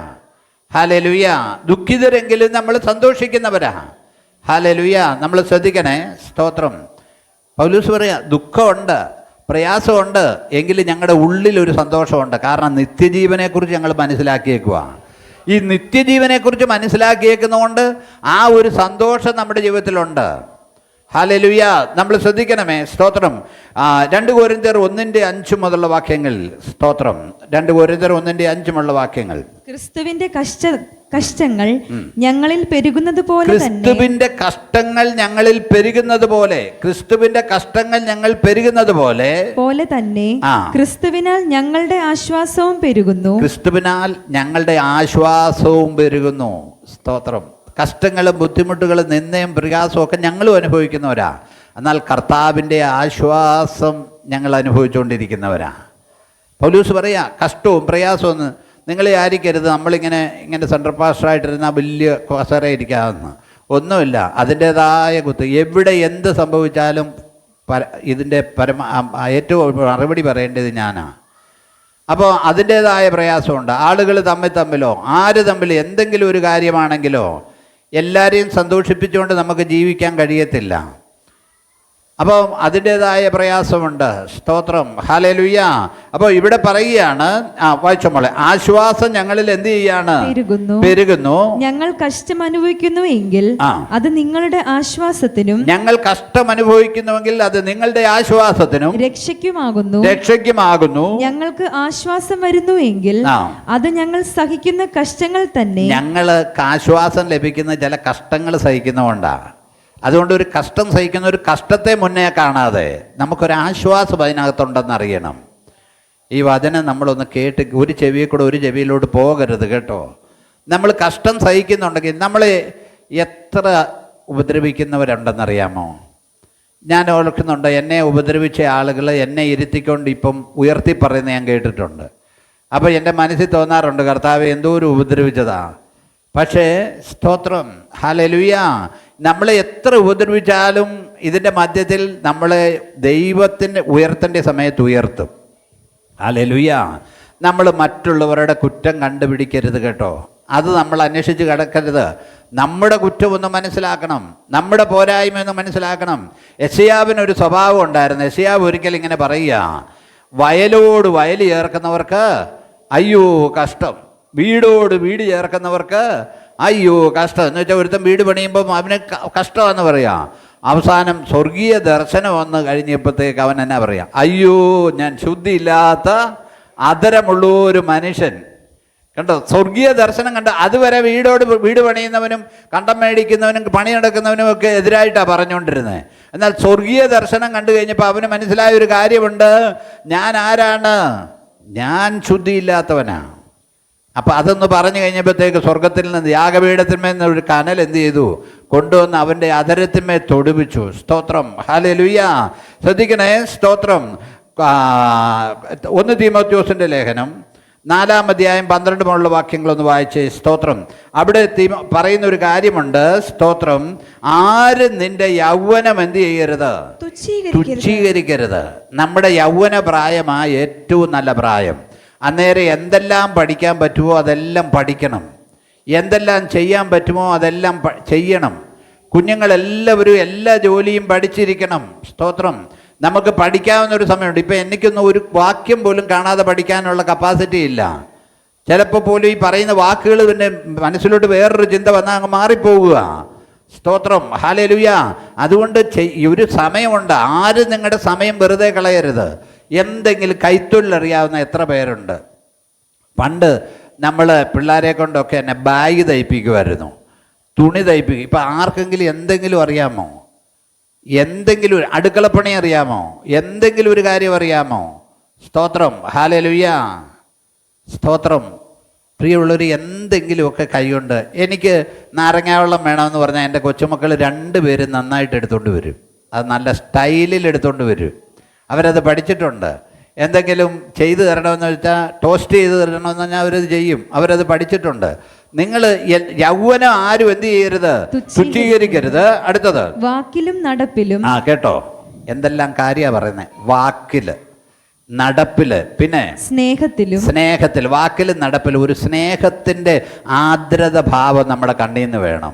ഹല്ലേലൂയ. ദുഃഖിതരെങ്കിലും നമ്മൾ സന്തോഷിക്കുന്നവരാ. ഹല്ലേലൂയ. നമ്മൾ ശ്രദ്ധിക്കണേ. സ്തോത്രം. പൗലോസ് പറയാ, ദുഃഖമുണ്ട്, പ്രയാസമുണ്ട്, എങ്കിലും ഞങ്ങളുടെ ഉള്ളിലൊരു സന്തോഷമുണ്ട്. കാരണം നിത്യജീവനെക്കുറിച്ച് ഞങ്ങൾ മനസ്സിലാക്കിയേക്കുക. ഈ നിത്യജീവനെക്കുറിച്ച് മനസ്സിലാക്കിയേക്കുന്നതുകൊണ്ട് ആ ഒരു സന്തോഷം നമ്മുടെ ജീവിതത്തിലുണ്ട്. ഹല്ലേലൂയ. നമ്മൾ ശ്രദ്ധിക്കണമേ. സ്തോത്രം. 2 കൊരിന്ത്യർ 1:5 മുതലുള്ള വാക്യങ്ങൾ. സ്തോത്രം. 2 കൊരിന്ത്യർ 1:5 മുതലുള്ള വാക്യങ്ങൾ. ക്രിസ്തുവിന്റെ കഷ്ടങ്ങൾ ഞങ്ങളിൽ പെരുകുന്നത് പോലെ ക്രിസ്തുവിന്റെ കഷ്ടങ്ങൾ ഞങ്ങളിൽ പെരുകുന്നത് പോലെ, ക്രിസ്തുവിന്റെ കഷ്ടങ്ങൾ ഞങ്ങൾ പെരുകുന്നത് പോലെ തന്നെ ക്രിസ്തുവിനാൽ ഞങ്ങളുടെ ആശ്വാസവും പെരുകുന്നു. ക്രിസ്തുവിനാൽ ഞങ്ങളുടെ ആശ്വാസവും പെരുകുന്നു. സ്തോത്രം. കഷ്ടങ്ങളും ബുദ്ധിമുട്ടുകളും നിന്ദയും പ്രയാസവും ഒക്കെ ഞങ്ങളും അനുഭവിക്കുന്നവരാ. എന്നാൽ കർത്താവിൻ്റെ ആശ്വാസം ഞങ്ങൾ അനുഭവിച്ചുകൊണ്ടിരിക്കുന്നവരാ. പൗലോസ് പറയാ, കഷ്ടവും പ്രയാസവും നിങ്ങളെ ആയിരിക്കരുത് നമ്മളിങ്ങനെ സെൻട്രൽ പാസ്റ്ററായിട്ടിരുന്നാൽ വലിയ കസേര ഇരിക്കാമെന്ന്. ഒന്നുമില്ല. അതിൻ്റേതായ കുത്ത്. എവിടെ എന്ത് സംഭവിച്ചാലും ഇതിൻ്റെ ഏറ്റവും മറുപടി പറയേണ്ടത് ഞാനാണ്. അപ്പോൾ അതിൻ്റേതായ പ്രയാസമുണ്ട്. ആളുകൾ തമ്മിലോ ആര് തമ്മിൽ എന്തെങ്കിലും ഒരു കാര്യമാണെങ്കിലോ എല്ലാവരെയും സന്തോഷിപ്പിച്ചുകൊണ്ട് നമുക്ക് ജീവിക്കാൻ കഴിയത്തില്ല. അപ്പോൾ അതിൻ്റേതായ പ്രയാസമുണ്ട്. സ്തോത്രം, ഹല്ലേലൂയ. അപ്പോൾ ഇവിടെ പറയുകയാണ്, വായിച്ചോളെ, ആശ്വാസം ഞങ്ങളിൽ എന്ത് ചെയ്യാണ്? പെരുകുന്നു. ഞങ്ങൾ കഷ്ടം അനുഭവിക്കുന്നു എങ്കിൽ അത് നിങ്ങളുടെ ആശ്വാസത്തിനും, ഞങ്ങൾ കഷ്ടം അനുഭവിക്കുന്നുവെങ്കിൽ അത് നിങ്ങളുടെ ആശ്വാസത്തിനും രക്ഷയ്ക്കുമാകുന്നു. ഞങ്ങൾക്ക് ആശ്വാസം വരുന്നു എങ്കിൽ അത് ഞങ്ങൾ സഹിക്കുന്ന കഷ്ടങ്ങൾ തന്നെ. ഞങ്ങൾക്ക് ആശ്വാസം ലഭിക്കുന്ന ചില കഷ്ടങ്ങൾ സഹിക്കുന്നതുകൊണ്ടാണ്. അതുകൊണ്ട് ഒരു കഷ്ടം സഹിക്കുന്ന ഒരു കഷ്ടത്തെ മുന്നേ കാണാതെ നമുക്കൊരാശ്വാസം അതിനകത്തുണ്ടെന്ന് അറിയണം. ഈ വചനം നമ്മളൊന്ന് കേട്ട് ഒരു ചെവിയിൽ കൂടെ ഒരു ചെവിയിലോട്ട് പോകരുത് കേട്ടോ. നമ്മൾ കഷ്ടം സഹിക്കുന്നുണ്ടെങ്കിൽ നമ്മളെ എത്ര ഉപദ്രവിക്കുന്നവരുണ്ടെന്നറിയാമോ? ഞാൻ ഓർക്കുന്നുണ്ട്, എന്നെ ഉപദ്രവിച്ച ആളുകൾ എന്നെ ഇരുത്തിക്കൊണ്ട് ഇപ്പം ഉയർത്തി പറയുന്നത് ഞാൻ കേട്ടിട്ടുണ്ട്. അപ്പോൾ എൻ്റെ മനസ്സിൽ തോന്നാറുണ്ട്, കർത്താവെ എന്തോരം ഉപദ്രവിച്ചതാ. പക്ഷേ സ്തോത്രം, ഹല്ലേലൂയ, നമ്മളെ എത്ര ഉപദ്രവിച്ചാലും ഇതിൻ്റെ മധ്യത്തിൽ നമ്മളെ ദൈവത്തിൻ്റെ ഉയർത്തേണ്ട സമയത്ത് ഉയർത്തും. ഹല്ലേലൂയ. നമ്മൾ മറ്റുള്ളവരുടെ കുറ്റം കണ്ടുപിടിക്കരുത് കേട്ടോ. അത് നമ്മൾ അന്വേഷിച്ച് കിടക്കരുത്. നമ്മുടെ കുറ്റമൊന്ന് മനസ്സിലാക്കണം, നമ്മുടെ പോരായ്മയൊന്ന് മനസ്സിലാക്കണം. യെശയ്യാവിനൊരു സ്വഭാവം ഉണ്ടായിരുന്നു. യെശയ്യാവ് ഒരിക്കൽ ഇങ്ങനെ പറയുക, വയലോട് വയൽ ചേർക്കുന്നവർക്ക് അയ്യോ കഷ്ടം, വീടോട് വീട് ചേർക്കുന്നവർക്ക് അയ്യോ കഷ്ടം. എന്ന് വെച്ചാൽ ഒരുത്തൻ വീട് പണിയുമ്പം അവന് കഷ്ടമെന്ന് പറയാം. അവസാനം സ്വർഗീയ ദർശനം വന്ന് കഴിഞ്ഞപ്പോഴത്തേക്ക് അവൻ എന്നാ പറയാം, അയ്യോ ഞാൻ ശുദ്ധിയില്ലാത്ത അധരമുള്ളൊരു മനുഷ്യൻ. കണ്ടോ, സ്വർഗീയ ദർശനം കണ്ടോ. അതുവരെ വീട് പണിയുന്നവനും കണ്ടം മേടിക്കുന്നവനും പണിയെടുക്കുന്നവനും ഒക്കെ എതിരായിട്ടാണ് പറഞ്ഞുകൊണ്ടിരുന്നത്. എന്നാൽ സ്വർഗീയ ദർശനം കണ്ടു കഴിഞ്ഞപ്പോൾ അവന് മനസ്സിലായ ഒരു കാര്യമുണ്ട്, ഞാൻ ആരാണ്? ഞാൻ ശുദ്ധിയില്ലാത്തവനാണ്. അപ്പം അതൊന്ന് പറഞ്ഞു കഴിഞ്ഞപ്പോഴത്തേക്ക് സ്വർഗത്തിൽ നിന്ന് യാഗപീഠത്തിന്മേൽ നിന്ന് ഒരു കനൽ എന്ത് ചെയ്തു? കൊണ്ടുവന്ന് അവൻ്റെ അധരത്തിന്മേൽ തൊടുവിച്ചു. സ്തോത്രം, ഹല്ലേലൂയ. ശ്രദ്ധിക്കണേ, സ്തോത്രം. 1 തീമോഥെയോസിൻ്റെ ലേഖനം 4-ാം അധ്യായം 12 മുതലുള്ള വാക്യങ്ങളൊന്ന് വായിച്ചേ. സ്തോത്രം. അവിടെ പറയുന്ന ഒരു കാര്യമുണ്ട്. സ്തോത്രം. ആര് നിന്റെ യൗവനം എന്ത് ചെയ്യരുത്? തുച്ഛീകരിക്കരുത്. നമ്മുടെ യൗവന പ്രായമായ ഏറ്റവും നല്ല പ്രായം. അന്നേരം എന്തെല്ലാം പഠിക്കാൻ പറ്റുമോ അതെല്ലാം പഠിക്കണം, എന്തെല്ലാം ചെയ്യാൻ പറ്റുമോ അതെല്ലാം ചെയ്യണം. കുഞ്ഞുങ്ങളെല്ലാവരും എല്ലാ ജോലിയും പഠിച്ചിരിക്കണം. സ്തോത്രം. നമുക്ക് പഠിക്കാവുന്നൊരു സമയമുണ്ട്. ഇപ്പം എനിക്കൊന്നും ഒരു വാക്യം പോലും കാണാതെ പഠിക്കാനുള്ള കപ്പാസിറ്റി ഇല്ല. ചിലപ്പോൾ പോലും ഈ പറയുന്ന വാക്കുകൾ പിന്നെ മനസ്സിലോട്ട് വേറൊരു ചിന്ത വന്നാൽ അങ്ങ് മാറിപ്പോവുക. സ്തോത്രം, ഹല്ലേലൂയ. അതുകൊണ്ട് ഒരു സമയമുണ്ട്. ആരും നിങ്ങളുടെ സമയം വെറുതെ കളയരുത്. എന്തെങ്കിലും കൈത്തൊഴിലറിയാവുന്ന എത്ര പേരുണ്ട്? പണ്ട് നമ്മൾ പിള്ളേരെ കൊണ്ടൊക്കെ എന്നെ ബാഗ് തയ്പ്പിക്കുമായിരുന്നു, തുണി തയ്പ്പിക്കും. ഇപ്പം ആർക്കെങ്കിലും എന്തെങ്കിലും അറിയാമോ? എന്തെങ്കിലും അടുക്കളപ്പണി അറിയാമോ? എന്തെങ്കിലും ഒരു കാര്യം അറിയാമോ? സ്തോത്രം, ഹല്ലേലൂയ. സ്തോത്രം. പ്രിയമുള്ളവർ, എന്തെങ്കിലുമൊക്കെ കൈകൊണ്ട് എനിക്ക് നാരങ്ങാവെള്ളം വേണമെന്ന് പറഞ്ഞാൽ എൻ്റെ കൊച്ചുമക്കൾ 2 പേരും നന്നായിട്ട് എടുത്തുകൊണ്ട് വരും. അത് നല്ല സ്റ്റൈലിൽ എടുത്തുകൊണ്ട് വരും. അവരത് പഠിച്ചിട്ടുണ്ട്. എന്തെങ്കിലും ചെയ്തു തരണമെന്ന് വെച്ചാൽ, ടോസ്റ്റ് ചെയ്ത് തരണമെന്ന് പറഞ്ഞാൽ അവരത് ചെയ്യും. അവരത് പഠിച്ചിട്ടുണ്ട്. നിങ്ങൾ യൗവനം ആരും എന്ത് ചെയ്യരുത്? തുച്ഛീകരിക്കരുത്. അടുത്തത്, വാക്കിലും നടപ്പിലും. കേട്ടോ, എന്തെല്ലാം കാര്യമാണ് പറയുന്നത്. വാക്കില്, നടപ്പില്, പിന്നെ സ്നേഹത്തിൽ. വാക്കിലും നടപ്പിലും ഒരു സ്നേഹത്തിൻ്റെ ആർദ്രത ഭാവം നമ്മുടെ കണ്ണിൽ നിന്ന് വേണം.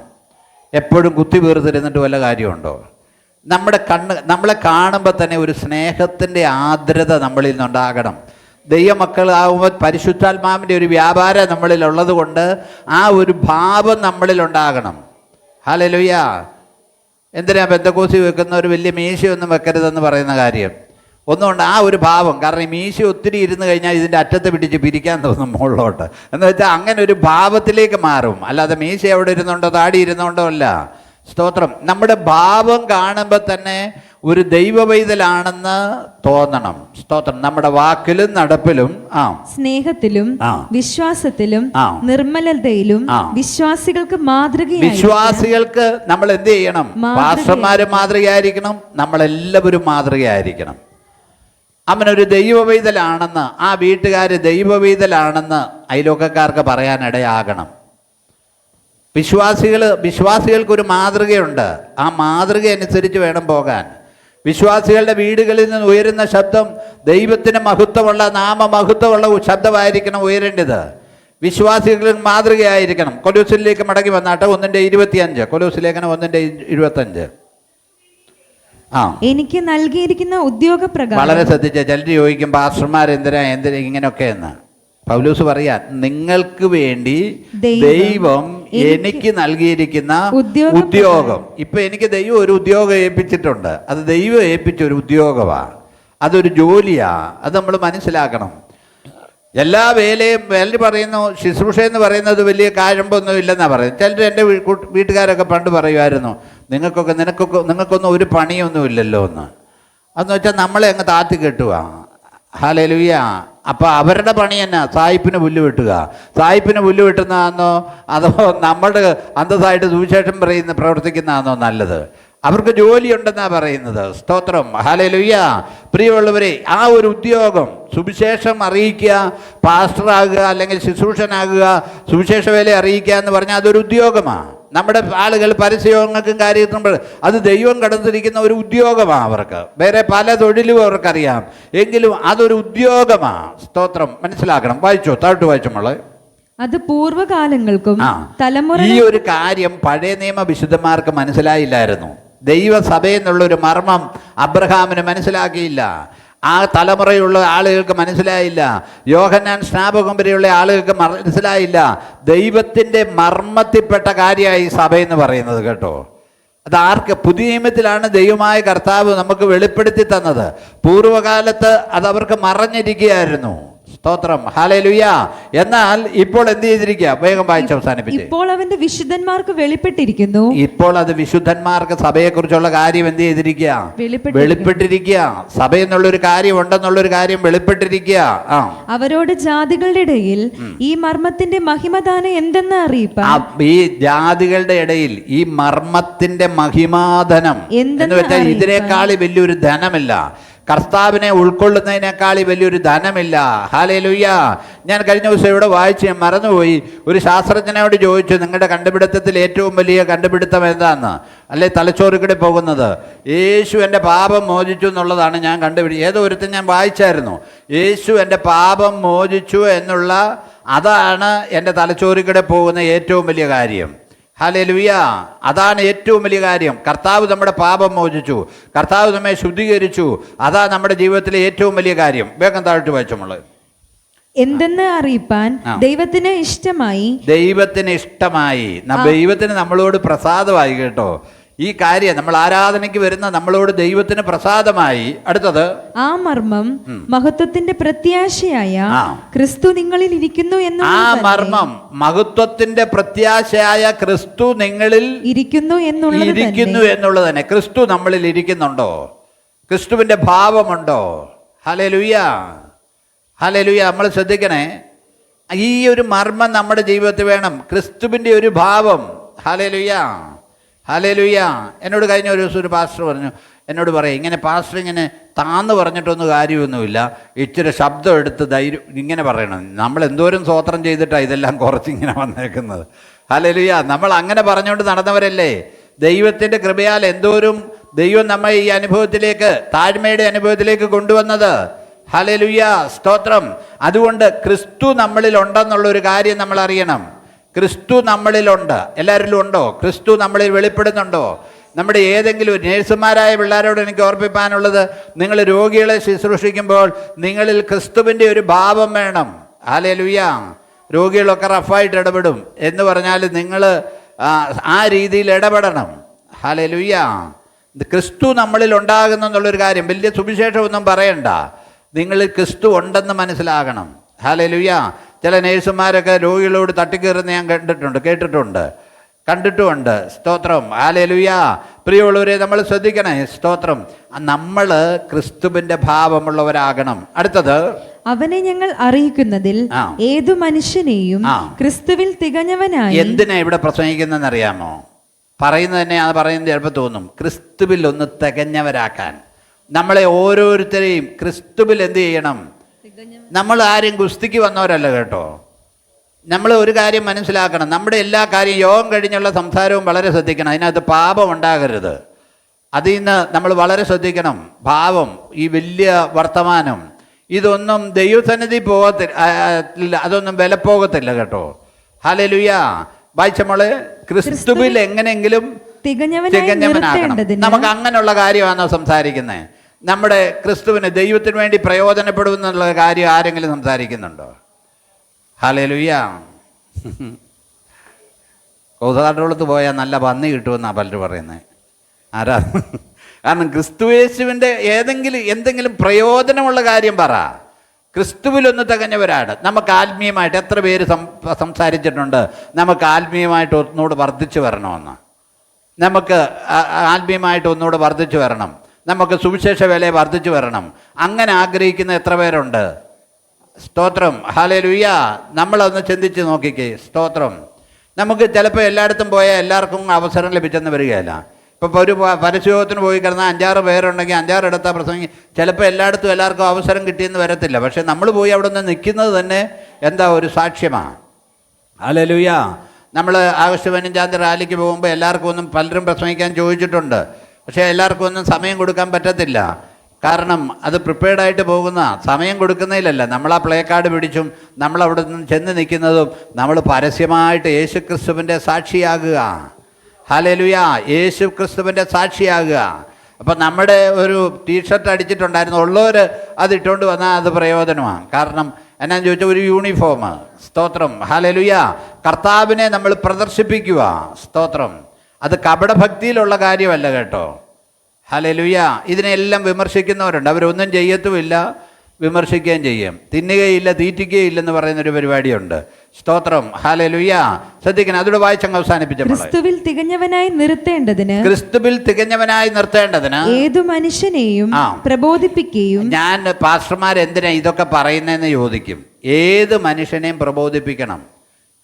എപ്പോഴും കുത്തി വീർത്തിരുന്നിട്ട് വല്ല കാര്യമുണ്ടോ? നമ്മളെ കാണുമ്പോൾ തന്നെ ഒരു സ്നേഹത്തിൻ്റെ ആർദ്രത നമ്മളിൽ നിന്നുണ്ടാകണം. ദൈവമക്കളാകുമ്പോൾ പരിശുദ്ധാത്മാവിൻ്റെ ഒരു വ്യാപാരം നമ്മളിലുള്ളത് കൊണ്ട് ആ ഒരു ഭാവം നമ്മളിലുണ്ടാകണം. ഹല്ലേലൂയ. എന്തിനാ പെന്തക്കോസ്തി വെക്കുന്ന ഒരു വലിയ മീശയൊന്നും വെക്കരുതെന്ന് പറയുന്ന കാര്യം? ഒന്നുകൊണ്ട് ആ ഒരു ഭാവം. കാരണം ഈ മീശ ഒത്തിരി ഇരുന്ന് കഴിഞ്ഞാൽ ഇതിൻ്റെ അറ്റത്തെ പിടിച്ച് പിരിക്കാൻ തോന്നും മുകളിലോട്ട്. എന്ന് വെച്ചാൽ അങ്ങനെ ഒരു ഭാവത്തിലേക്ക് മാറും. അല്ലാതെ മീശ എവിടെ ഇരുന്നുണ്ടോ താടി ഇരുന്നുകൊണ്ടോ അല്ല. സ്തോത്രം. നമ്മുടെ ഭാവം കാണുമ്പോൾ തന്നെ ഒരു ദൈവവൈതലാണെന്ന് തോന്നണം. സ്തോത്രം. നമ്മുടെ വാക്കിലും നടപ്പിലും സ്നേഹത്തിലും വിശ്വാസത്തിലും നിർമ്മലതയിലും വിശ്വാസികൾക്ക് വിശ്വാസികൾക്ക് നമ്മൾ എന്ത് ചെയ്യണം? പാസ്റ്റർമാര് മാതൃകയായിരിക്കണം, നമ്മളെല്ലാവരും മാതൃകയായിരിക്കണം. അവനൊരു ദൈവവൈതലാണെന്ന്, ആ വീട്ടുകാർ ദൈവവൈതലാണെന്ന് അയലോക്കക്കാർക്ക് പറയാനിടയാകണം. വിശ്വാസികൾക്കൊരു മാതൃകയുണ്ട്. ആ മാതൃക അനുസരിച്ച് വേണം പോകാൻ. വിശ്വാസികളുടെ വീടുകളിൽ നിന്ന് ഉയരുന്ന ശബ്ദം ദൈവത്തിന് മഹത്വമുള്ള, നാമമഹത്വമുള്ള ശബ്ദമായിരിക്കണം ഉയരേണ്ടത്. വിശ്വാസികൾ മാതൃകയായിരിക്കണം. കൊലോസിലേക്ക് മടങ്ങി വന്നാട്ടെ 1:25. കൊലോസ് ലേഖനം 1:25. എനിക്ക് നൽകിയിരിക്കുന്ന ഉദ്യോഗപ്രകാരം. വളരെ ശ്രദ്ധിച്ച. ചിലർ ചോദിക്കും പാസ്റ്റർമാർ എന്തിനാ ഇങ്ങനെയൊക്കെ എന്ന്. പൗലോസ് പറയാ, നിങ്ങൾക്ക് വേണ്ടി ദൈവം എനിക്ക് നൽകിയിരിക്കുന്ന ഉദ്യോഗം. ഇപ്പൊ എനിക്ക് ദൈവം ഒരു ഉദ്യോഗം ഏൽപ്പിച്ചിട്ടുണ്ട്. അത് ദൈവം ഏൽപ്പിച്ച ഒരു ഉദ്യോഗമാണ്, അതൊരു ജോലിയാ. അത് നമ്മൾ മനസ്സിലാക്കണം. എല്ലാ വേലയും പറയുന്നു ശുശ്രൂഷ എന്ന് പറയുന്നത് വലിയ കാഴമ്പൊന്നും ഇല്ലെന്നാണ് പറയുന്നത്. ചിലർ എൻ്റെ വീട്ടുകാരൊക്കെ പണ്ട് പറയുമായിരുന്നു, നിങ്ങൾക്കൊന്നും ഒരു പണിയൊന്നും ഇല്ലല്ലോ എന്ന്. അതെന്ന് വെച്ചാൽ നമ്മളെ അങ്ങ് താത്തി കെട്ടുക. ഹല്ലേലൂയ. അപ്പോൾ അവരുടെ പണി തന്നെ സായിപ്പിന് പുല്ല് വെട്ടുക. സായിപ്പിന് പുല്ല് വെട്ടുന്നതാണോ അതോ നമ്മുടെ അന്തസ്സായിട്ട് സുവിശേഷം പ്രവർത്തിക്കുന്നതാണോ നല്ലത്? അവർക്ക് ജോലിയുണ്ടെന്നാണ് പറയുന്നത്. സ്തോത്രം, ഹല്ലേലൂയ. പ്രിയമുള്ളവരെ, ആ ഒരു ഉദ്യോഗം, സുവിശേഷം അറിയിക്കുക, പാസ്റ്ററാകുക അല്ലെങ്കിൽ ശുശ്രൂഷനാകുക, സുവിശേഷ വേല അറിയിക്കുക എന്ന് പറഞ്ഞാൽ അതൊരു ഉദ്യോഗമാണ്. നമ്മുടെ ആളുകൾ പരസ്യങ്ങൾക്കും കാര്യത്തിനും അത് ദൈവം കടന്നിരിക്കുന്ന ഒരു ഉദ്യോഗമാണ്. അവർക്ക് വേറെ പല തൊഴിലും അവർക്കറിയാം, എങ്കിലും അതൊരു ഉദ്യോഗമാണ്. സ്തോത്രം, മനസ്സിലാക്കണം. വായിച്ചോ, താഴ്ത്തു വായിച്ചോ മോളെ. അത് പൂർവ്വകാലങ്ങൾക്കും തലമുറ. ഈ ഒരു കാര്യം പഴയ നിയമ വിശുദ്ധന്മാർക്ക് മനസ്സിലായില്ലായിരുന്നു. ദൈവസഭയെന്നുള്ളൊരു മർമ്മം അബ്രഹാമിന് മനസ്സിലാക്കിയില്ല. ആ തലമുറയുള്ള ആളുകൾക്ക് മനസ്സിലായില്ല. യോഹന്നാൻ സ്നാപകം വരെയുള്ള ആളുകൾക്ക് മനസ്സിലായില്ല. ദൈവത്തിൻ്റെ മർമ്മത്തിൽപ്പെട്ട കാര്യമായി സഭയെന്ന് പറയുന്നത് കേട്ടോ. അത് ആർക്ക്? പുതിയ നിയമത്തിലാണ് ദൈവമായ കർത്താവ് നമുക്ക് വെളിപ്പെടുത്തി തന്നത്. പൂർവ്വകാലത്ത് അത് അവർക്ക് മറഞ്ഞിരിക്കുകയായിരുന്നു. സ്തോത്രം, ഹല്ലേലൂയ. എന്നാൽ ഇപ്പോൾ എന്ത് ചെയ്തിരിക്കുക? വേഗം വായിച്ച് അവസാനിപ്പിച്ചു. ഇപ്പോൾ അവന്റെ വിശുദ്ധന്മാർക്ക് വെളിപ്പെട്ടിരിക്കുന്നു. ഇപ്പോൾ അത് വിശുദ്ധന്മാർക്ക് സഭയെക്കുറിച്ചുള്ള കാര്യം എന്ത് ചെയ്തിരിക്കുക? വെളിപ്പെട്ടിരിക്കുക. സഭ എന്നുള്ളൊരു കാര്യം ഉണ്ടെന്നുള്ളൊരു കാര്യം വെളിപ്പെട്ടിരിക്കുക. അവരോട് ജാതികളുടെ ഇടയിൽ ഈ മർമ്മത്തിന്റെ മഹിമദാനം എന്തെന്ന് അറിയിപ്പാൻ. ഈ ജാതികളുടെ ഇടയിൽ ഈ മർമ്മത്തിന്റെ മഹിമാധനം എന്ന് വെച്ചാൽ ഇതിനേക്കാൾ വലിയൊരു ധനമില്ല. കർത്താവിനെ ഉൾക്കൊള്ളുന്നതിനേക്കാൾ വലിയൊരു ധനമില്ല. ഹല്ലേലൂയ. ഞാൻ കഴിഞ്ഞ ദിവസം ഇവിടെ വായിച്ച് ഞാൻ മറന്നുപോയി. ഒരു ശാസ്ത്രജ്ഞനോട് ചോദിച്ചു, നിങ്ങളുടെ കണ്ടുപിടുത്തത്തിൽ ഏറ്റവും വലിയ കണ്ടുപിടുത്തം എന്താണെന്ന്. അല്ലെ തലച്ചോറിക്കൂടെ പോകുന്നത്. യേശു എൻ്റെ പാപം മോചിച്ചു എന്നുള്ളതാണ് ഞാൻ ഏതോ ഒരുത്തൻ ഞാൻ വായിച്ചായിരുന്നു. യേശു എൻ്റെ പാപം മോചിച്ചു എന്നുള്ള അതാണ് എൻ്റെ തലച്ചോറിക്കൂടെ പോകുന്ന ഏറ്റവും വലിയ കാര്യം. ഹല്ലേലൂയ. അതാണ് ഏറ്റവും വലിയ കാര്യം. കർത്താവ് നമ്മുടെ പാപം മോചിച്ചു, കർത്താവ് നമ്മെ ശുദ്ധീകരിച്ചു. അതാ നമ്മുടെ ജീവിതത്തിലെ ഏറ്റവും വലിയ കാര്യം. വേഗം താഴ്ത്തി വായിച്ചോളൂ. എന്തെന്ന് അറിയിപ്പാൻ ദൈവത്തിന് ഇഷ്ടമായി. ദൈവത്തിന് നമ്മളോട് പ്രസാദമായി കേട്ടോ. ഈ കാര്യം നമ്മൾ ആരാധനയ്ക്ക് വരുന്ന നമ്മളോട് ദൈവത്തിന് പ്രസാദമായി. അടുത്തത്, ആ മർമ്മം മഹത്വത്തിന്റെ പ്രത്യാശയായ ക്രിസ്തു നിങ്ങളിൽ ഇരിക്കുന്നു എന്ന്. ആ മർമ്മം മഹത്വത്തിന്റെ പ്രത്യാശയായ ക്രിസ്തു നിങ്ങളിൽ ഇരിക്കുന്നു എന്നുള്ളത് തന്നെ. ക്രിസ്തു നമ്മളിൽ ഇരിക്കുന്നുണ്ടോ? ക്രിസ്തുവിന്റെ ഭാവമുണ്ടോ? Hallelujah, hallelujah. നമ്മൾ ശ്രദ്ധിക്കണേ, ഈ ഒരു മർമ്മം നമ്മുടെ ജീവിതത്തിൽ വേണം. ക്രിസ്തുവിന്റെ ഒരു ഭാവം. Hallelujah, hallelujah. എന്നോട് കഴിഞ്ഞ ഒരു ദിവസം ഒരു പാസ്റ്റർ പറഞ്ഞു, എന്നോട് പറയും, ഇങ്ങനെ പാസ്റ്റർ ഇങ്ങനെ താന്ന് പറഞ്ഞിട്ടൊന്നും കാര്യമൊന്നുമില്ല, ഇച്ചിരി ശബ്ദം എടുത്ത് ധൈര്യം ഇങ്ങനെ പറയണം. നമ്മൾ എന്തോരം സ്വോത്രം ചെയ്തിട്ടാണ് ഇതെല്ലാം കുറച്ചിങ്ങനെ വന്നേക്കുന്നത്. ഹല്ലേലൂയ. നമ്മൾ അങ്ങനെ പറഞ്ഞുകൊണ്ട് നടന്നവരല്ലേ. ദൈവത്തിൻ്റെ കൃപയാൽ എന്തോരം ദൈവം നമ്മെ ഈ അനുഭവത്തിലേക്ക്, താഴ്മയുടെ അനുഭവത്തിലേക്ക് കൊണ്ടുവന്നത്. ഹല്ലേലൂയ, സ്തോത്രം. അതുകൊണ്ട് ക്രിസ്തു നമ്മളിൽ ഉണ്ടെന്നുള്ളൊരു കാര്യം നമ്മൾ അറിയണം. ക്രിസ്തു നമ്മളിലുണ്ട്. എല്ലാവരിലും ഉണ്ടോ? ക്രിസ്തു നമ്മളിൽ വെളിപ്പെടുന്നുണ്ടോ? നമ്മുടെ ഏതെങ്കിലും നേഴ്സുമാരായ പിള്ളേരോട് എനിക്ക് ഓർപ്പിക്കാനുള്ളത്, നിങ്ങൾ രോഗികളെ ശുശ്രൂഷിക്കുമ്പോൾ നിങ്ങളിൽ ക്രിസ്തുവിൻ്റെ ഒരു ഭാവം വേണം. ഹല്ലേലൂയ. രോഗികളൊക്കെ റഫായിട്ട് ഇടപെടും എന്ന് പറഞ്ഞാൽ നിങ്ങൾ ആ രീതിയിൽ ഇടപെടണം. ഹല്ലേലൂയ. ക്രിസ്തു നമ്മളിൽ ഉണ്ടാകുന്നെന്നുള്ളൊരു കാര്യം വലിയ സുവിശേഷമൊന്നും പറയണ്ട, നിങ്ങളിൽ ക്രിസ്തു ഉണ്ടെന്ന് മനസ്സിലാകണം. ഹല്ലേലൂയ. ചില നേഴ്സുമാരൊക്കെ രോഗികളോട് തട്ടിക്കയറുന്ന ഞാൻ കണ്ടിട്ടുമുണ്ട്. സ്തോത്രം, ഹല്ലേലൂയ. പ്രിയമുള്ളവരെ, നമ്മൾ ശ്രദ്ധിക്കണേ. സ്തോത്രം. നമ്മൾ ക്രിസ്തുവിന്റെ ഭാവമുള്ളവരാകണം. അടുത്തത്, അവനെ ഞങ്ങൾ അറിയിക്കുന്നതിൽ ഏതു മനുഷ്യനെയും ക്രിസ്തുവിൽ തികഞ്ഞവനായി. എന്തിനാ ഇവിടെ പ്രസംഗിക്കുന്നതെന്ന് അറിയാമോ? പറയുന്നത് തന്നെ അത് പറയുന്നത് ചിലപ്പോൾ തോന്നും, ക്രിസ്തുവിൽ ഒന്ന് തികഞ്ഞവരാക്കാൻ. നമ്മളെ ഓരോരുത്തരെയും ക്രിസ്തുവിൽ എന്ത് ചെയ്യണം? നമ്മൾ ആരും ഗുസ്തിക്ക് വന്നവരല്ല കേട്ടോ. നമ്മൾ ഒരു കാര്യം മനസ്സിലാക്കണം, നമ്മുടെ എല്ലാ കാര്യം യോഗം കഴിഞ്ഞുള്ള സംസാരവും വളരെ ശ്രദ്ധിക്കണം. അതിനകത്ത് പാപം ഉണ്ടാകരുത്. അതിൽ നിന്ന് നമ്മൾ വളരെ ശ്രദ്ധിക്കണം. ഭാവം, ഈ വലിയ വർത്തമാനം, ഇതൊന്നും ദൈവസന്നിധി പോകത്തില്ല, അതൊന്നും വിലപ്പോകത്തില്ല കേട്ടോ. ഹല്ലേലൂയ. വായിച്ചമോള്, ക്രിസ്തുവിൽ എങ്ങനെയെങ്കിലും തികഞ്ഞവനാകണം. നമുക്ക് അങ്ങനെയുള്ള കാര്യമാണോ സംസാരിക്കുന്നത്? നമ്മുടെ ക്രിസ്തുവിന് ദൈവത്തിന് വേണ്ടി പ്രയോജനപ്പെടുമെന്നുള്ള കാര്യം ആരെങ്കിലും സംസാരിക്കുന്നുണ്ടോ? ഹല്ലേലൂയ. കൗതാട്ടോളത്ത് പോയാൽ നല്ല പന്നി കിട്ടുമെന്നാണ് പലരും പറയുന്നത്. ആരാ? കാരണം ക്രിസ്തുയേശുവിൻ്റെ എന്തെങ്കിലും പ്രയോജനമുള്ള കാര്യം പറ. ക്രിസ്തുവിലൊന്ന് തികഞ്ഞവരാണ്. നമുക്ക് ആത്മീയമായിട്ട് എത്ര പേര് സംസാരിച്ചിട്ടുണ്ട് നമുക്ക് ആത്മീയമായിട്ട് ഒന്നുകൂടെ വർദ്ധിച്ചു വരണമെന്ന്. നമുക്ക് ആത്മീയമായിട്ട് ഒന്നുകൂടെ വർദ്ധിച്ചു വരണം, നമുക്ക് സുവിശേഷ വേലയെ വർദ്ധിച്ചു വരണം. അങ്ങനെ ആഗ്രഹിക്കുന്ന എത്ര പേരുണ്ട്? സ്തോത്രം. ഹല്ലേലൂയ. നമ്മളൊന്ന് ചിന്തിച്ച് നോക്കിക്കേ. സ്തോത്രം. നമുക്ക് ചിലപ്പോൾ എല്ലായിടത്തും പോയാൽ എല്ലാവർക്കും അവസരം ലഭിച്ചെന്ന് വരികയില്ല. ഇപ്പോൾ ഒരു പരസ്യയോഗത്തിന് പോയി കിടന്നാൽ 5-6 പേരുണ്ടെങ്കിൽ 5-6 ഇടത്താൽ പ്രസംഗി ചിലപ്പോൾ എല്ലായിടത്തും എല്ലാവർക്കും അവസരം കിട്ടിയെന്ന് വരത്തില്ല. പക്ഷേ നമ്മൾ പോയി അവിടെ നിന്ന് നിൽക്കുന്നത് തന്നെ ഒരു സാക്ഷ്യമാണ്. ഹല്ലേലൂയ. നമ്മൾ ആഗസ്റ്റ് 15 റാലിക്ക് പോകുമ്പോൾ എല്ലാവർക്കും പലരും പ്രസംഗിക്കാൻ ചോദിച്ചിട്ടുണ്ട്. പക്ഷേ എല്ലാവർക്കും സമയം കൊടുക്കാൻ പറ്റത്തില്ല. കാരണം അത് പ്രിപ്പയർഡായിട്ട് പോകുന്ന സമയം കൊടുക്കുന്നതിലല്ല, നമ്മൾ ആ പ്ലേ കാർഡ് പിടിച്ചും നമ്മളവിടെ നിന്ന് ചെന്ന് നിൽക്കുന്നതും നമ്മൾ പരസ്യമായിട്ട് യേശു ക്രിസ്തുവിൻ്റെ സാക്ഷിയാകുക. ഹല്ലേലൂയ. യേശു ക്രിസ്തുവിൻ്റെ സാക്ഷിയാകുക. അപ്പം നമ്മുടെ ഒരു ടീഷർട്ട് അടിച്ചിട്ടുണ്ടായിരുന്നു, ഉള്ളവർ അത് ഇട്ടുകൊണ്ട് വന്നാൽ അത് പ്രയോജനമാണ്. കാരണം എന്നാന്ന് ചോദിച്ചാൽ ഒരു യൂണിഫോം. സ്തോത്രം. ഹല്ലേലൂയ. കർത്താവിനെ നമ്മൾ പ്രദർശിപ്പിക്കുക. സ്തോത്രം. അത് കപടഭക്തിയിലുള്ള കാര്യമല്ല കേട്ടോ. ഹല്ലേലൂയ. ഇതിനെല്ലാം വിമർശിക്കുന്നവരുണ്ട്. അവരൊന്നും ചെയ്യത്തുമില്ല, വിമർശിക്കുകയും ചെയ്യും. തിന്നുകയില്ല തീറ്റിക്കുകയില്ലെന്ന് പറയുന്നൊരു പരിപാടിയുണ്ട്. സ്തോത്രം. ഹല്ലേലൂയ. ശ്രദ്ധിക്കണം. അതോട് വായിച്ചങ്ങ് അവസാനിപ്പിച്ച ക്രിസ്തുവിൽ തികഞ്ഞവനായി നിർത്തേണ്ടതിന് ഏതു മനുഷ്യനെയും പ്രബോധിപ്പിക്കുകയും. ഞാൻ പാസ്റ്റർമാരെന്തിനാ ഇതൊക്കെ പറയുന്നതെന്ന് ചോദിക്കും. ഏത് മനുഷ്യനെയും പ്രബോധിപ്പിക്കണം,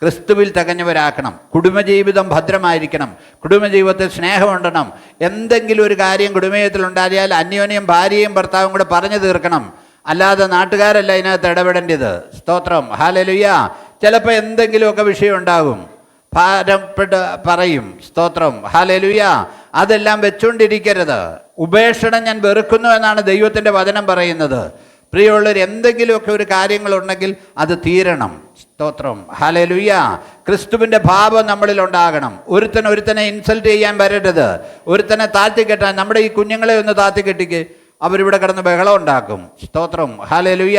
ക്രിസ്തുവിൽ തികഞ്ഞവരാക്കണം. കുടുംബജീവിതം ഭദ്രമായിരിക്കണം, കുടുംബജീവിതത്തിൽ സ്നേഹമുണ്ടണം. എന്തെങ്കിലും ഒരു കാര്യം കുടുംബജീവിതത്തിൽ ഉണ്ടായാൽ അന്യോന്യം ഭാര്യയും ഭർത്താവും കൂടെ പറഞ്ഞു തീർക്കണം. അല്ലാതെ നാട്ടുകാരല്ല ഇതിനകത്ത് ഇടപെടേണ്ടത്. സ്തോത്രം. ഹല്ലേലൂയ. ചിലപ്പോൾ എന്തെങ്കിലുമൊക്കെ വിഷയം ഉണ്ടാകും, ഭാരപ്പെട്ട് പറയും. സ്തോത്രം. ഹല്ലേലൂയ. അതെല്ലാം വെച്ചുകൊണ്ടിരിക്കരുത്. ഉപേക്ഷണം ഞാൻ വെറുക്കുന്നു എന്നാണ് ദൈവത്തിൻ്റെ വചനം പറയുന്നത്. പ്രിയമുള്ളവർ, എന്തെങ്കിലുമൊക്കെ ഒരു കാര്യങ്ങളുണ്ടെങ്കിൽ അത് തീരണം. സ്തോത്രം. ഹല്ലേലൂയ. ക്രിസ്തുവിൻ്റെ ഭാവം നമ്മളിൽ ഉണ്ടാകണം. ഒരുത്തനെ ഇൻസൾട്ട് ചെയ്യാൻ വരരുത്, ഒരുത്തനെ താഴ്ത്തിക്കെട്ടാൻ. നമ്മുടെ ഈ കുഞ്ഞുങ്ങളെ ഒന്ന് താഴ്ത്തിക്കെട്ടിക്ക്, അവരിവിടെ കിടന്ന് ബഹളം ഉണ്ടാക്കും. സ്തോത്രം. ഹല്ലേലൂയ.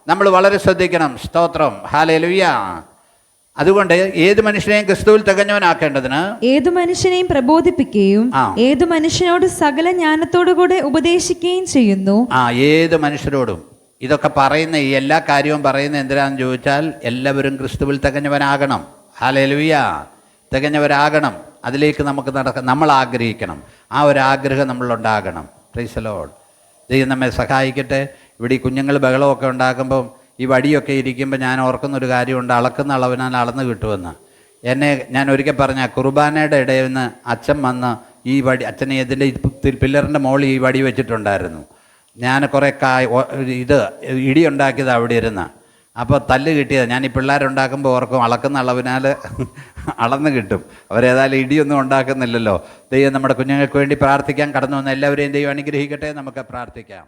നമ്മൾ വളരെ ശ്രദ്ധിക്കണം. സ്തോത്രം. ഹല്ലേലൂയ. അതുകൊണ്ട് ഏത് മനുഷ്യനെയും ക്രിസ്തുവിൽ തികഞ്ഞവനാക്കേണ്ടതിന് ഏതു മനുഷ്യനെയും പ്രബോധിപ്പിക്കുകയും ഏതു മനുഷ്യനോട് സകല ജ്ഞാനത്തോടുകൂടെ ഉപദേശിക്കുകയും ചെയ്യുന്നു. ഏത് മനുഷ്യരോടും ഇതൊക്കെ പറയുന്ന ഈ എല്ലാ കാര്യവും പറയുന്ന എന്തിനാന്ന് ചോദിച്ചാൽ എല്ലാവരും ക്രിസ്തുവിൽ തികഞ്ഞവനാകണം. ഹല്ലേലൂയ. തികഞ്ഞവരാകണം. അതിലേക്ക് നമുക്ക് നമ്മൾ ആഗ്രഹിക്കണം. ആ ഒരു ആഗ്രഹം നമ്മളുണ്ടാകണം. Praise the Lord. ദൈവം നമ്മെ സഹായിക്കട്ടെ. ഇവിടെ ഈ കുഞ്ഞുങ്ങൾ ബഹളമൊക്കെ ഉണ്ടാക്കുമ്പം ഈ വടിയൊക്കെ ഇരിക്കുമ്പോൾ ഞാൻ ഓർക്കുന്നൊരു കാര്യമുണ്ട്, അളക്കുന്ന അളവിനാൽ അളന്ന് കിട്ടുമെന്ന്. ഞാൻ ഒരിക്കൽ പറഞ്ഞ കുർബാനയുടെ ഇടയിൽ നിന്ന് അച്ഛൻ വന്ന് ഈ വടി, അച്ഛനെ ഇതിൻ്റെ പില്ലറിൻ്റെ മുകളിൽ ഈ വടി വെച്ചിട്ടുണ്ടായിരുന്നു. ഞാൻ കുറേ ഇടി ഉണ്ടാക്കിയത് അവിടെ ഇരുന്ന്. അപ്പോൾ തല്ല് കിട്ടിയത് ഞാൻ ഈ പിള്ളേരുണ്ടാക്കുമ്പോൾ ഓർക്കും അളക്കുന്ന അളവിനാൽ അളന്ന് കിട്ടും. അവരേതായാലും ഇടിയൊന്നും ഉണ്ടാക്കുന്നില്ലല്ലോ. ദൈവം നമ്മുടെ കുഞ്ഞുങ്ങൾക്ക് വേണ്ടി പ്രാർത്ഥിക്കാൻ കടന്നു വന്ന എല്ലാവരെയും ദൈവം അനുഗ്രഹിക്കട്ടെ. നമുക്ക് പ്രാർത്ഥിക്കാം.